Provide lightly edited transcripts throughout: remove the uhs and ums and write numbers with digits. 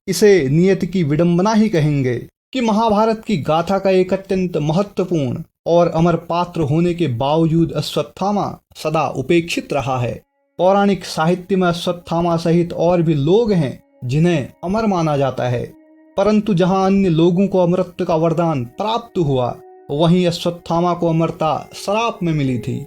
इसे नियति की विडंबना ही कहेंगे कि महाभारत की गाथा का एक अत्यंत महत्वपूर्ण और अमर पात्र होने के बावजूद अश्वत्थामा सदा उपेक्षित रहा है। पौराणिक साहित्य में अश्वत्थामा सहित और भी लोग हैं जिन्हें अमर माना जाता है, परंतु जहां अन्य लोगों को अमरत्व का वरदान प्राप्त हुआ, वहीं अश्वत्थामा को अमरता श्राप में मिली थी।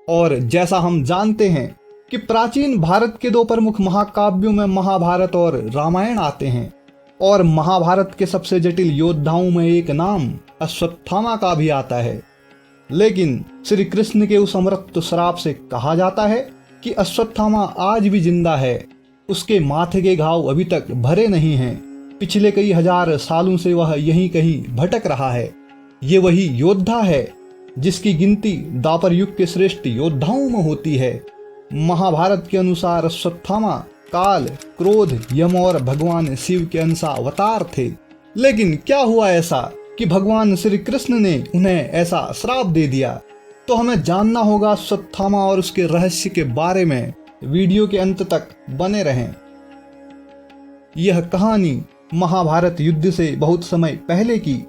और जैसा हम जानते हैं कि प्राचीन भारत के दो प्रमुख महाकाव्यों में महाभारत और रामायण आते हैं, और महाभारत के सबसे जटिल योद्धाओं में एक नाम अश्वत्थामा का भी आता है। लेकिन श्री कृष्ण के उस अमरत्व श्राप से कहा जाता है कि अश्वत्थामा आज भी जिंदा है। उसके माथे के घाव अभी तक भरे नहीं हैं। पिछले कई हजार सालों से वह यहीं कहीं भटक रहा है। ये वही योद्धा है जिसकी गिनती द्वापर युग के श्रेष्ठ योद्धाओं में होती है। महाभारत के अनुसार अश्वत्थामा काल, क्रोध, यम और भगवान शिव के अंश अवतार थे। लेकिन क्या हुआ ऐसा कि भगवान श्री कृष्ण ने उन्हें ऐसा श्राप दे दिया? तो हमें जानना होगा अश्वत्थामा और उसके रहस्य के बारे में। वीडियो के अंत तक बने रहें। यह कहानी महाभारत युद्ध से बहुत समय पहले की,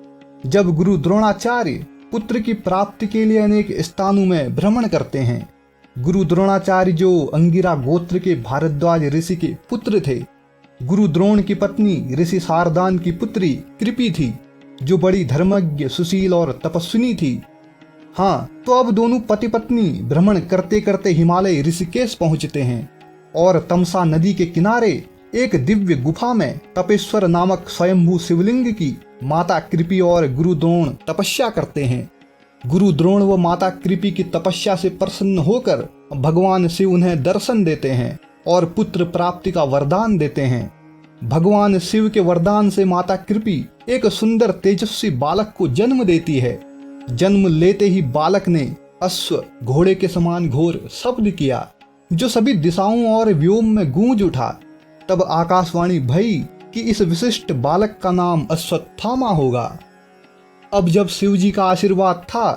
जब गुरु द्रोणाचार्य पुत्र की प्राप्ति के लिए अनेक स्थानों में भ्रमण करते हैं। गुरु द्रोणाचार्य जो अंगिरा गोत्र के भारद्वाज ऋषि के पुत्र थे। गुरु द्रोण की पत्नी ऋषि शारदान की पुत्री कृपि थी, जो बड़ी धर्मज्ञ, सुशील और तपस्विनी थी। हाँ, तो अब दोनों पति पत्नी भ्रमण करते करते हिमालय ऋषिकेश पहुंचते हैं और तमसा नदी के किनारे एक दिव्य गुफा में तपेश्वर नामक स्वयंभू शिवलिंग की माता कृपि और गुरु द्रोण तपस्या करते हैं। गुरु द्रोण व माता कृपि की तपस्या से प्रसन्न होकर भगवान शिव उन्हें दर्शन देते हैं और पुत्र प्राप्ति का वरदान देते हैं। भगवान शिव के वरदान से माता कृपि एक सुंदर तेजस्वी बालक को जन्म देती है। जन्म लेते ही बालक ने अश्व, घोड़े के समान घोर शब्द किया, जो सभी दिशाओं और व्योम में गूंज उठा। तब आकाशवाणी भई कि इस विशिष्ट बालक का नाम अश्वत्थामा होगा। अब जब शिवजी का आशीर्वाद था,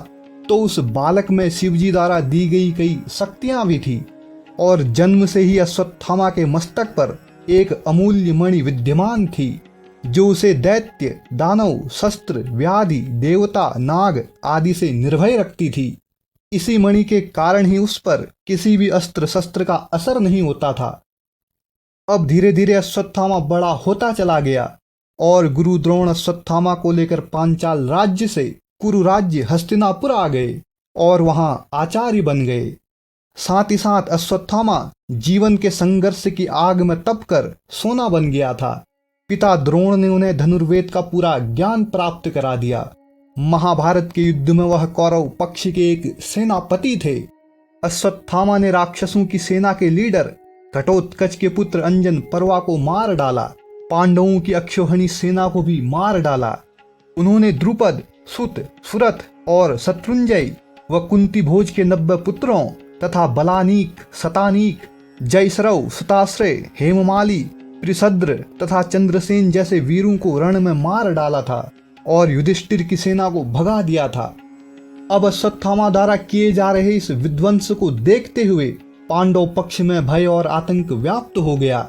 तो उस बालक में शिवजी द्वारा दी गई कई शक्तियां भी थी, और जन्म से ही अश्वत्थामा के मस्तक पर एक अमूल्य मणि विद्यमान थी, जो उसे दैत्य, दानव, शस्त्र, व्याधि, देवता, नाग आदि से निर्भय रखती थी। इसी मणि के कारण ही उस पर किसी भी अस्त्र शस्त्र का असर नहीं होता था। अब धीरे धीरे अश्वत्थामा बड़ा होता चला गया और गुरु द्रोण अश्वत्थामा को लेकर पांचाल राज्य से कुरु राज्य हस्तिनापुर आ गए और वहां आचार्य बन गए। साथ ही साथ अश्वत्थामा जीवन के संघर्ष की आग में तपकर सोना बन गया था। पिता द्रोण ने उन्हें धनुर्वेद का पूरा ज्ञान प्राप्त करा दिया। महाभारत के युद्ध में वह कौरव पक्ष के एक सेनापति थे। अश्वत्थामा ने राक्षसों की सेना के लीडर घटोत्कच के पुत्र अंजन पर्वा को मार डाला। पांडवों की अक्षौहिणी सेना को भी मार डाला। उन्होंने द्रुपद, सुत, सुरथ और शत्रुंजय व कुंती भोज के 90 पुत्रों तथा बलानीक, शतानीक, जयसरव, सुताश्रय, हेममाली, त्रिशद्र तथा चंद्रसेन जैसे वीरों को रण में मार डाला था और युधिष्ठिर की सेना को भगा दिया था। अब अश्वत्थामा द्वारा किए जा रहे इस विध्वंस को देखते हुए पांडव पक्ष में भय और आतंक व्याप्त हो गया।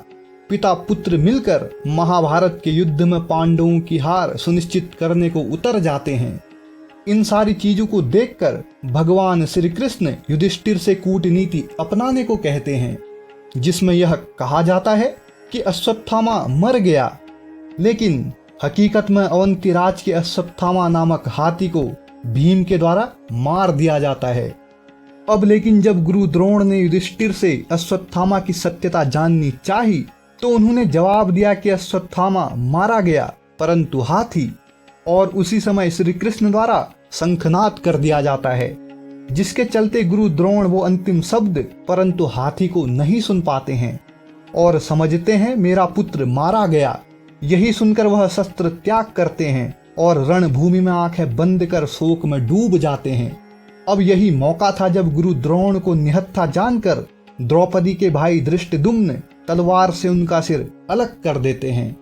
पिता पुत्र मिलकर महाभारत के युद्ध में पांडवों की हार सुनिश्चित करने को उतर जाते हैं। इन सारी चीजों को देखकर भगवान श्री कृष्ण युधिष्ठिर से कूटनीति अपनाने को कहते हैं, जिसमें यह कहा जाता है कि अश्वत्थामा मर गया, लेकिन हकीकत में अवंतीराज के अश्वत्थामा नामक हाथी को भीम के द्वारा मार दिया जाता है। अब लेकिन जब गुरु द्रोण ने युधिष्ठिर से अश्वत्थामा की सत्यता जाननी चाही, तो उन्होंने जवाब दिया कि अश्वत्थामा मारा गया परंतु हाथी, और उसी समय श्री कृष्ण द्वारा शंखनाद कर दिया जाता है, जिसके चलते गुरु द्रोण वो अंतिम शब्द परंतु हाथी को नहीं सुन पाते हैं और समझते हैं मेरा पुत्र मारा गया। यही सुनकर वह शस्त्र त्याग करते हैं और रणभूमि में आंखें बंद कर शोक में डूब जाते हैं। अब यही मौका था जब गुरु द्रोण को निहत्था जानकर द्रौपदी के भाई धृष्टद्युम्न तलवार से उनका सिर अलग कर देते हैं।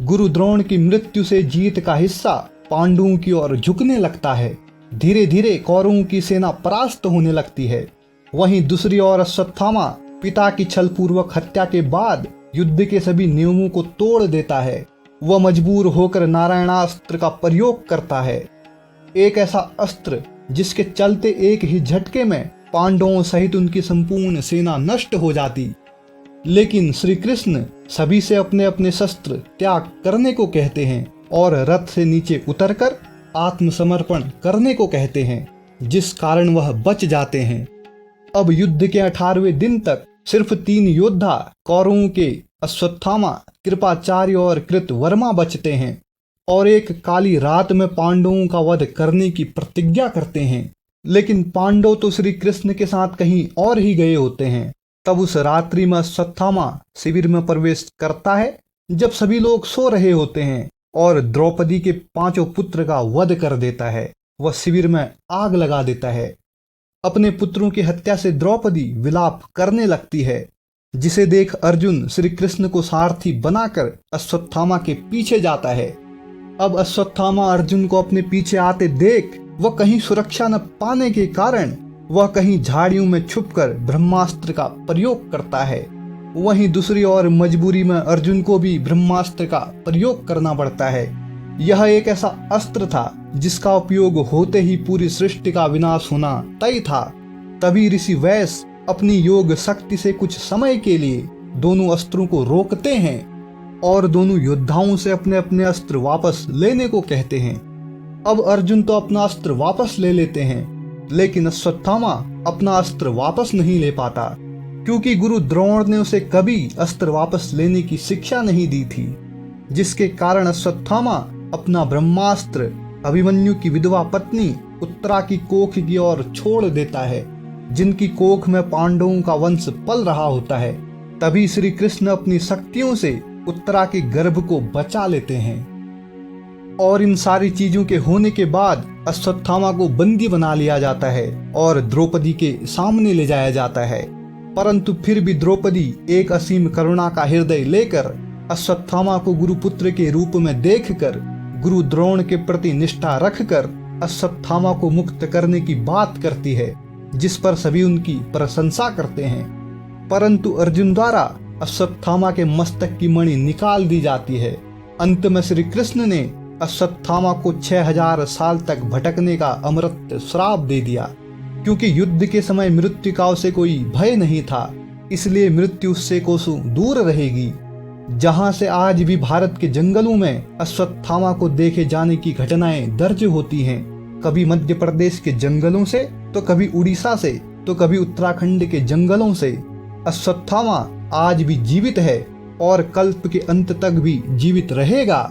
गुरु द्रोण की मृत्यु से जीत का हिस्सा पांडवों की ओर झुकने लगता है। धीरे धीरे कौरवों की सेना परास्त होने लगती है। वहीं दूसरी ओर अश्वत्थामा पिता की छलपूर्वक हत्या के बाद युद्ध के सभी नियमों को तोड़ देता है। वह मजबूर होकर नारायणास्त्र का प्रयोग करता है, एक ऐसा अस्त्र जिसके चलते एक ही झटके में पांडवों सहित उनकी संपूर्ण सेना नष्ट हो जाती। लेकिन श्री कृष्ण सभी से अपने अपने शस्त्र त्याग करने को कहते हैं और रथ से नीचे उतरकर आत्मसमर्पण करने को कहते हैं, जिस कारण वह बच जाते हैं। अब युद्ध के 18वें दिन तक सिर्फ 3 योद्धा कौरवों के अश्वत्थामा, कृपाचार्य और कृतवर्मा बचते हैं और एक काली रात में पांडवों का वध करने की प्रतिज्ञा करते हैं। लेकिन पांडव तो श्री कृष्ण के साथ कहीं और ही गए होते हैं। तब उस रात्रि में अश्वत्थामा शिविर में प्रवेश करता है जब सभी लोग सो रहे होते हैं और द्रौपदी के 5 पुत्र का वध कर देता है। वह शिविर में आग लगा देता है। अपने पुत्रों की हत्या से द्रौपदी विलाप करने लगती है, जिसे देख अर्जुन श्री कृष्ण को सारथी बनाकर अश्वत्थामा के पीछे जाता है। अब अश्वत्थामा अर्जुन को अपने पीछे आते देख वह कहीं सुरक्षा न पाने के कारण वह कहीं झाड़ियों में छुपकर ब्रह्मास्त्र का प्रयोग करता है। वहीं दूसरी ओर मजबूरी में अर्जुन को भी ब्रह्मास्त्र का प्रयोग करना पड़ता है। यह एक ऐसा अस्त्र था जिसका उपयोग होते ही पूरी सृष्टि का विनाश होना तय था। तभी ऋषि वैश्य अपनी योग शक्ति से कुछ समय के लिए दोनों अस्त्रों को रोकते हैं और दोनों योद्धाओं से अपने अपने अस्त्र वापस लेने को कहते हैं। अब अर्जुन तो अपना अस्त्र वापस ले लेते हैं, लेकिन अश्वत्थामा अपना अस्त्र वापस नहीं ले पाता, क्योंकि गुरु द्रोण ने उसे कभी अस्त्र वापस लेने की शिक्षा नहीं दी थी, जिसके कारण अश्वत्थामा अपना ब्रह्मास्त्र अभिमन्यु की विधवा पत्नी उत्तरा की कोख की ओर छोड़ देता है, जिनकी कोख में पांडवों का वंश पल रहा होता है। तभी श्री कृष्ण अपनी शक्तियों से उत्तरा के गर्भ को बचा लेते हैं और इन सारी चीजों के होने के बाद अश्वत्थामा को बंदी बना लिया जाता है और द्रौपदी के सामने ले जाया जाता है। परंतु फिर भी द्रौपदी एक असीम करुणा का हृदय लेकर अश्वत्थामा को गुरुपुत्र के रूप में देखकर गुरु द्रोण के प्रति निष्ठा रखकर अश्वत्थामा को मुक्त करने की बात करती है, जिस पर सभी उनकी प्रशंसा करते हैं। परंतु अर्जुन द्वारा अश्वत्थामा के मस्तक की मणि निकाल दी जाती है। अंत में श्री कृष्ण ने अश्वत्थामा को 6000 साल तक भटकने का अमृत श्राप दे दिया, क्योंकि युद्ध के समय मृत्यु का उसे कोई भय नहीं था, इसलिए मृत्यु उससे कोसों दूर रहेगी। जहां से आज भी भारत के जंगलों में अश्वत्थामा को देखे जाने की घटनाएं दर्ज होती हैं, कभी मध्य प्रदेश के जंगलों से, तो कभी उड़ीसा से, तो कभी उत्तराखंड के जंगलों से। अश्वत्थामा आज भी जीवित है और कल्प के अंत तक भी जीवित रहेगा।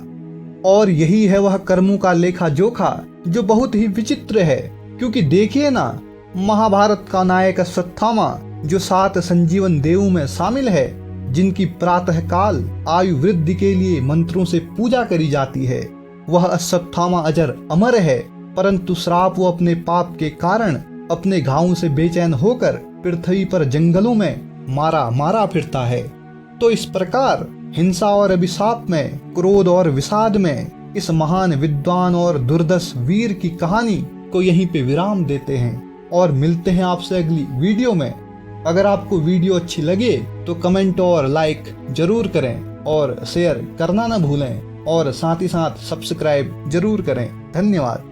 और यही है वह कर्मों का लेखा जोखा जो बहुत ही विचित्र है, क्योंकि देखिए ना, महाभारत का नायक अश्वत्थामा जो 7 संजीवन देवों में शामिल है, जिनकी प्रातः काल आयु वृद्धि के लिए मंत्रों से पूजा करी जाती है, वह अश्वत्थामा अजर अमर है। परंतु श्राप वो अपने पाप के कारण अपने घावों से बेचैन होकर पृथ्वी पर जंगलों में मारा फिरता है। तो इस प्रकार हिंसा और अभिशाप में, क्रोध और विषाद में इस महान विद्वान और दुर्दश वीर की कहानी को यहीं पे विराम देते हैं और मिलते हैं आपसे अगली वीडियो में। अगर आपको वीडियो अच्छी लगे तो कमेंट और लाइक जरूर करें और शेयर करना न भूलें और साथ ही साथ सब्सक्राइब जरूर करें। धन्यवाद।